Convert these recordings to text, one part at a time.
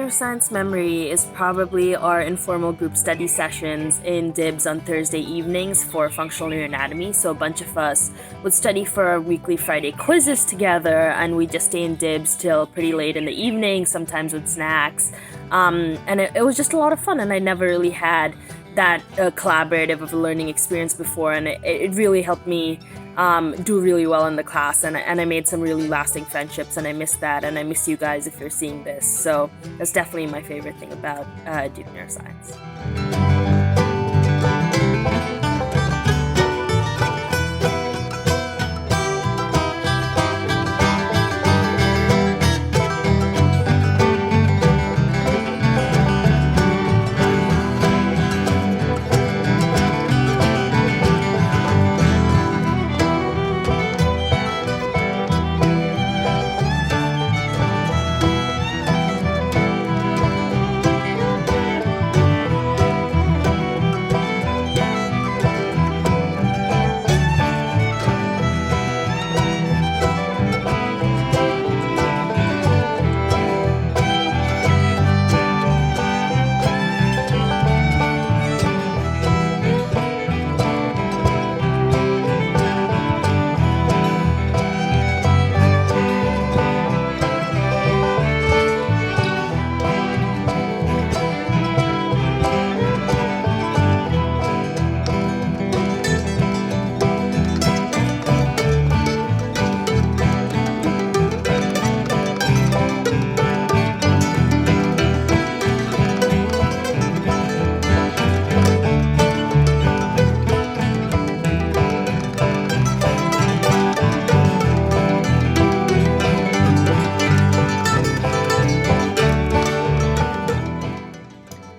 neuroscience memory is probably our informal group study sessions in DIBS on Thursday evenings for functional neuroanatomy. So a bunch of us would study for our weekly Friday quizzes together, and we'd just stay in DIBS till pretty late in the evening, sometimes with snacks. And it was just a lot of fun, and I never really had that collaborative of a learning experience before, and it really helped me do really well in the class, and I made some really lasting friendships, and I miss that, and I miss you guys if you're seeing this. So that's definitely my favorite thing about Duke Neuroscience.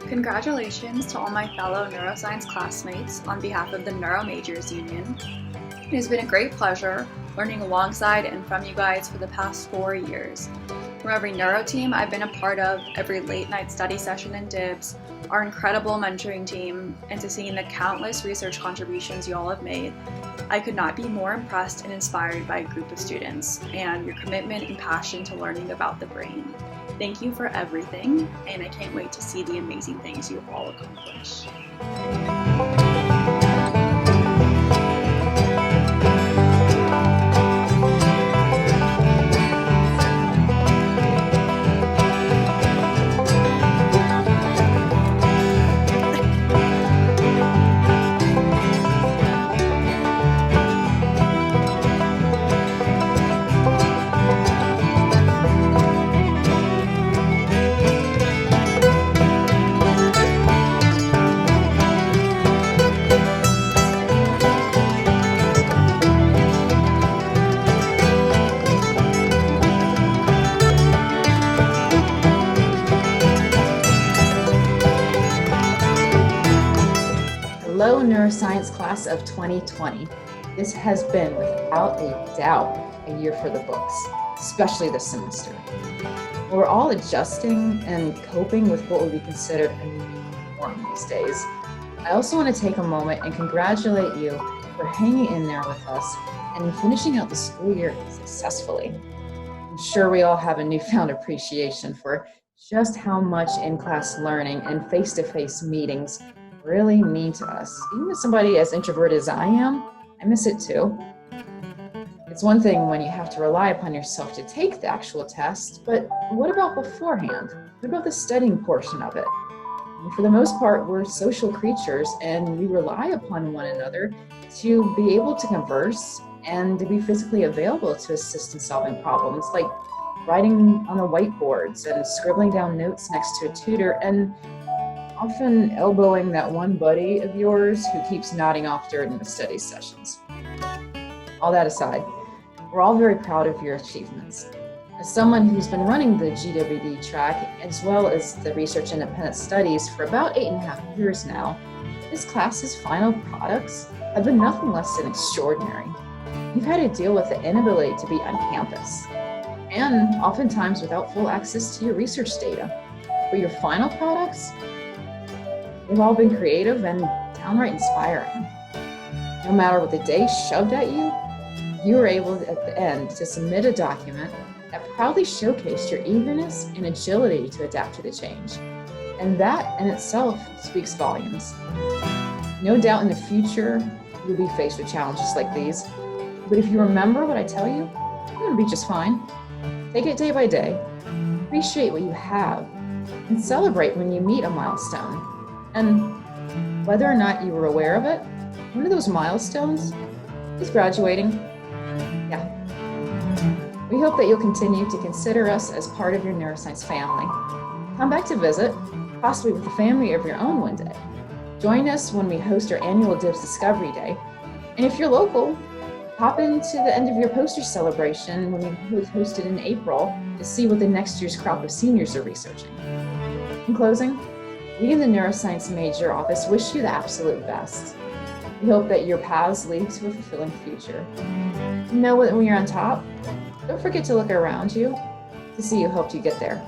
Congratulations to all my fellow neuroscience classmates on behalf of the Neuro Majors Union. It has been a great pleasure learning alongside and from you guys for the past 4 years. From every neuro team I've been a part of, every late night study session in DIBS, our incredible mentoring team, and to seeing the countless research contributions you all have made, I could not be more impressed and inspired by a group of students and your commitment and passion to learning about the brain. Thank you for everything, and I can't wait to see the amazing things you all accomplish. Hello, Neuroscience class of 2020. This has been, without a doubt, a year for the books, especially this semester. We're all adjusting and coping with what would be considered a new norm these days. I also want to take a moment and congratulate you for hanging in there with us and finishing out the school year successfully. I'm sure we all have a newfound appreciation for just how much in-class learning and face-to-face meetings really mean to us. Even as somebody as introverted as I am, I miss it too. It's one thing when you have to rely upon yourself to take the actual test, but what about beforehand? What about the studying portion of it? And for the most part, we're social creatures and we rely upon one another to be able to converse and to be physically available to assist in solving problems, like writing on the whiteboards and scribbling down notes next to a tutor, and often elbowing that one buddy of yours who keeps nodding off during the study sessions. All that aside, we're all very proud of your achievements. As someone who's been running the GWD track, as well as the Research Independent Studies for about 8.5 years now, this class's final products have been nothing less than extraordinary. You've had to deal with the inability to be on campus, and oftentimes without full access to your research data. But your final products, they've all been creative and downright inspiring. No matter what the day shoved at you, you were able at the end to submit a document that proudly showcased your eagerness and agility to adapt to the change. And that in itself speaks volumes. No doubt in the future, you'll be faced with challenges like these. But if you remember what I tell you, you're going to be just fine. Take it day by day, appreciate what you have, and celebrate when you meet a milestone. And whether or not you were aware of it, one of those milestones is graduating. Yeah. We hope that you'll continue to consider us as part of your neuroscience family. Come back to visit, possibly with a family of your own one day. Join us when we host our annual DIBS Discovery Day. And if you're local, hop into the end of your poster celebration when we hosted in April to see what the next year's crop of seniors are researching. In closing, we in the Neuroscience Major Office wish you the absolute best. We hope that your paths lead to a fulfilling future. Know that when you're on top, don't forget to look around you to see who helped you get there.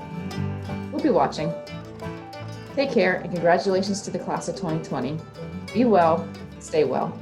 We'll be watching. Take care and congratulations to the class of 2020. Be well, stay well.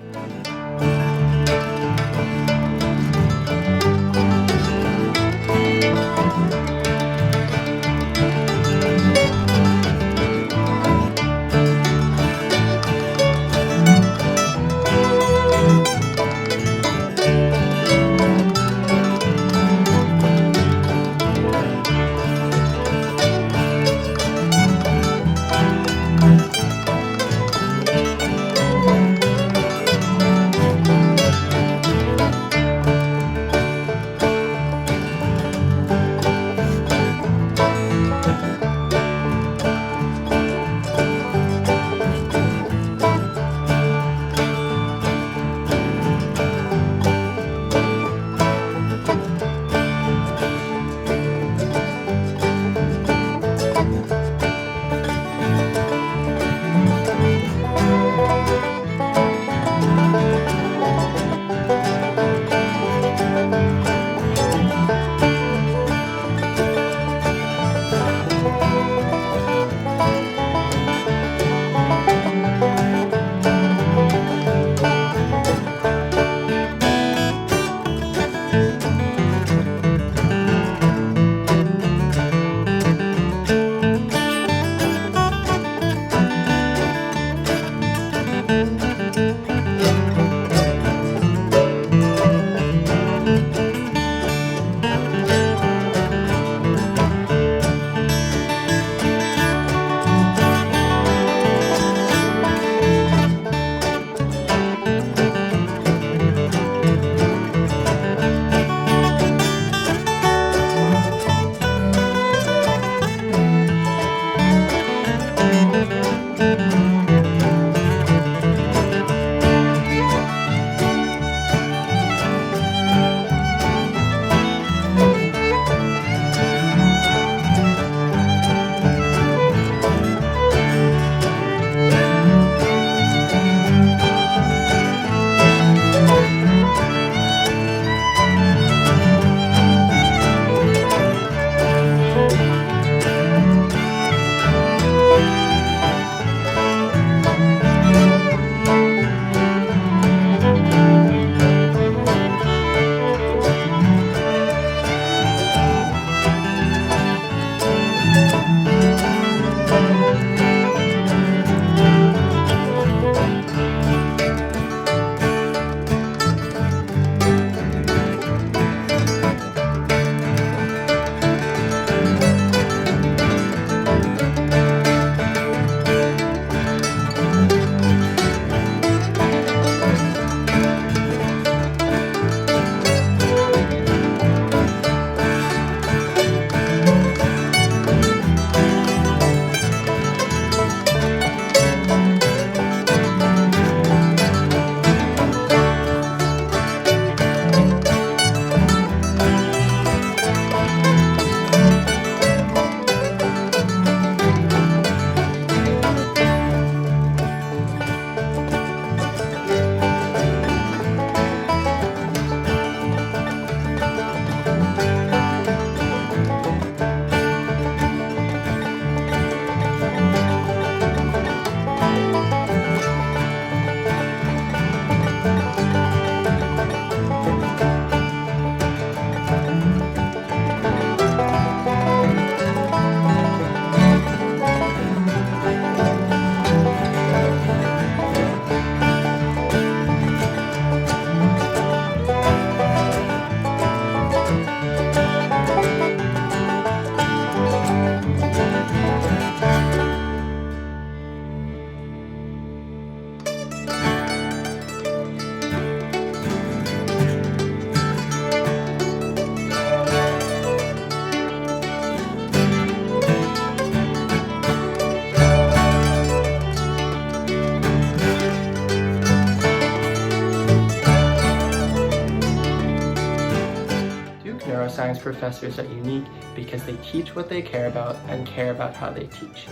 neuroscience professors are unique because they teach what they care about and care about how they teach.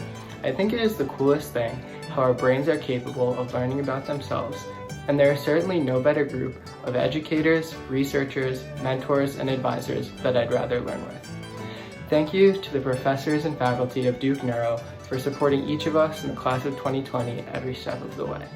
I think it is the coolest thing how our brains are capable of learning about themselves, and there is certainly no better group of educators, researchers, mentors, and advisors that I'd rather learn with. Thank you to the professors and faculty of Duke Neuro for supporting each of us in the class of 2020 every step of the way.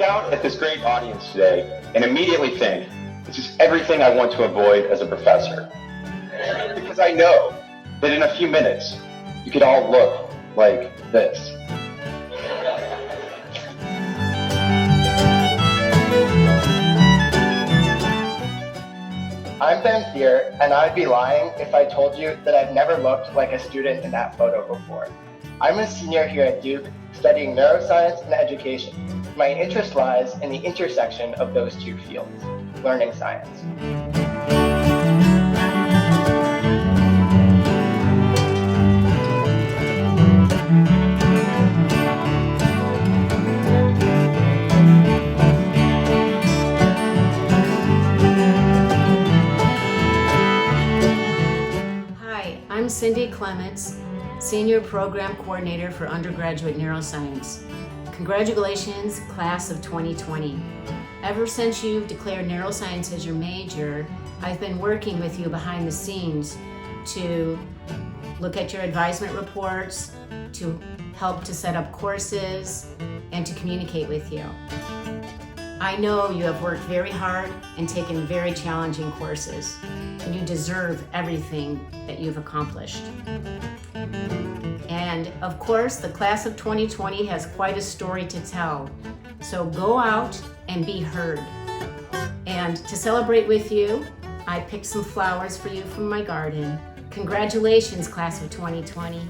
Out at this great audience today and immediately think, this is everything I want to avoid as a professor. Because I know that in a few minutes, you could all look like this. I'm Ben Thier, and I'd be lying if I told you that I've never looked like a student in that photo before. I'm a senior here at Duke, studying neuroscience and education. My interest lies in the intersection of those two fields, learning science. Hi, I'm Cindy Clements, Senior Program Coordinator for Undergraduate Neuroscience. Congratulations, class of 2020. Ever since you've declared neuroscience as your major, I've been working with you behind the scenes to look at your advisement reports, to help to set up courses, and to communicate with you. I know you have worked very hard and taken very challenging courses, and you deserve everything that you've accomplished. And of course, the class of 2020 has quite a story to tell. So go out and be heard. And to celebrate with you, I picked some flowers for you from my garden. Congratulations, class of 2020.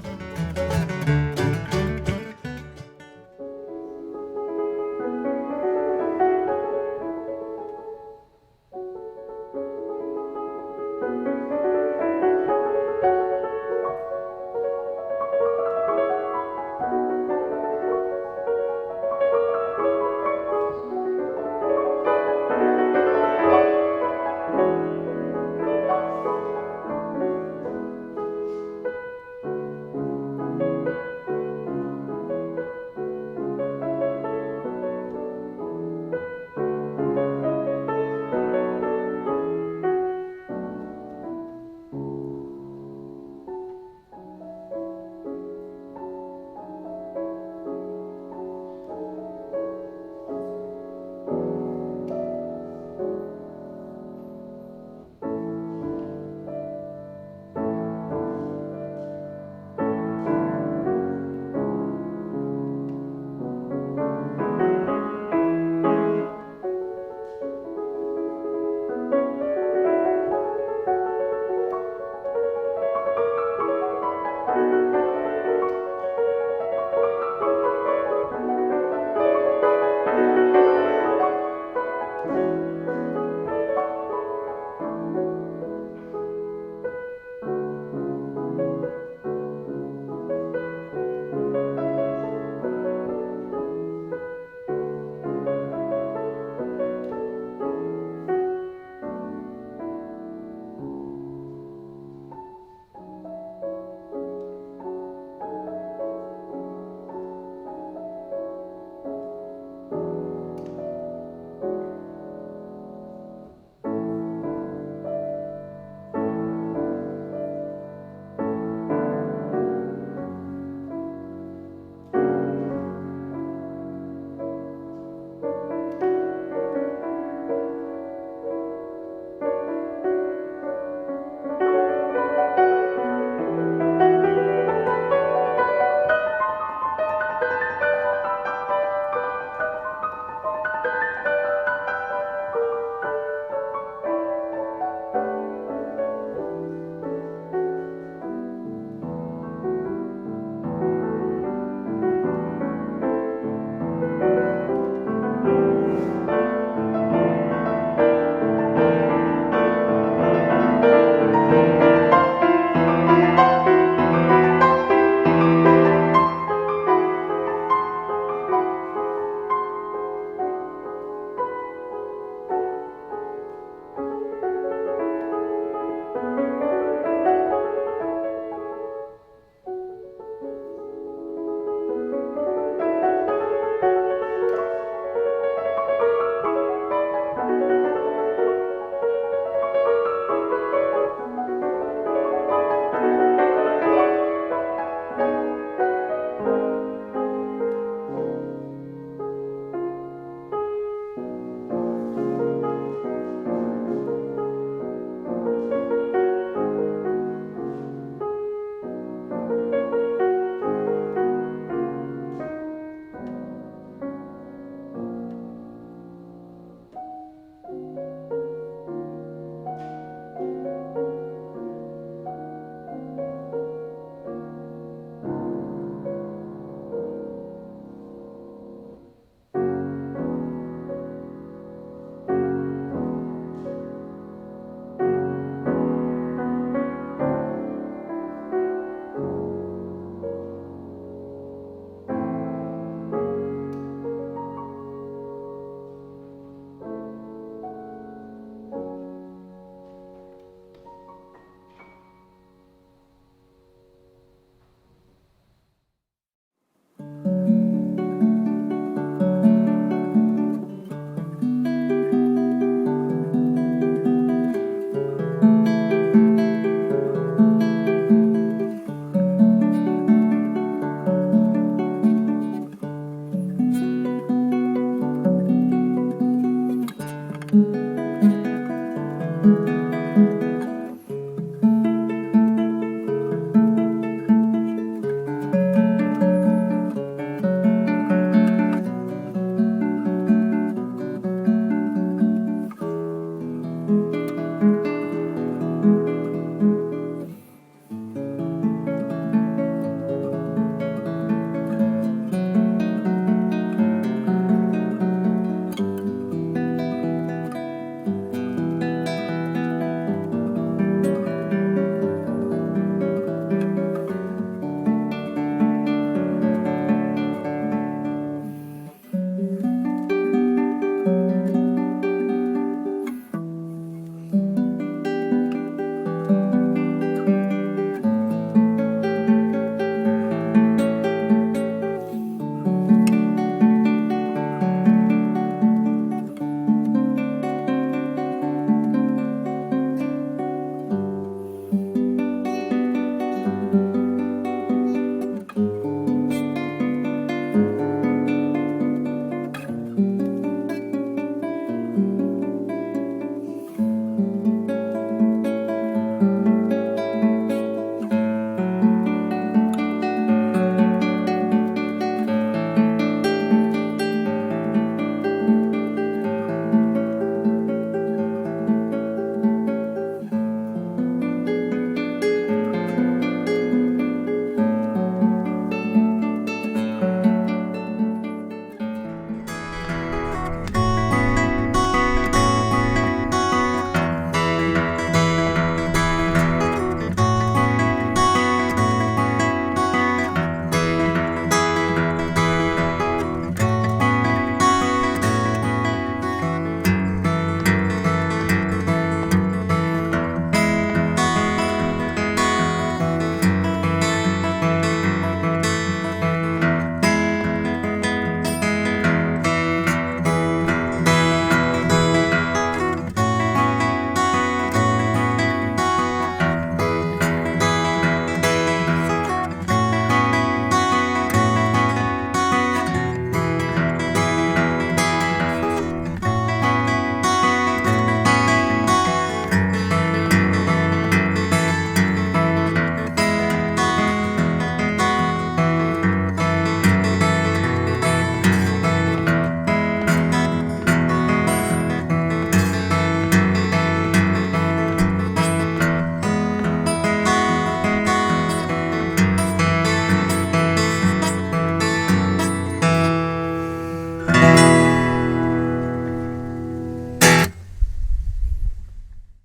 you.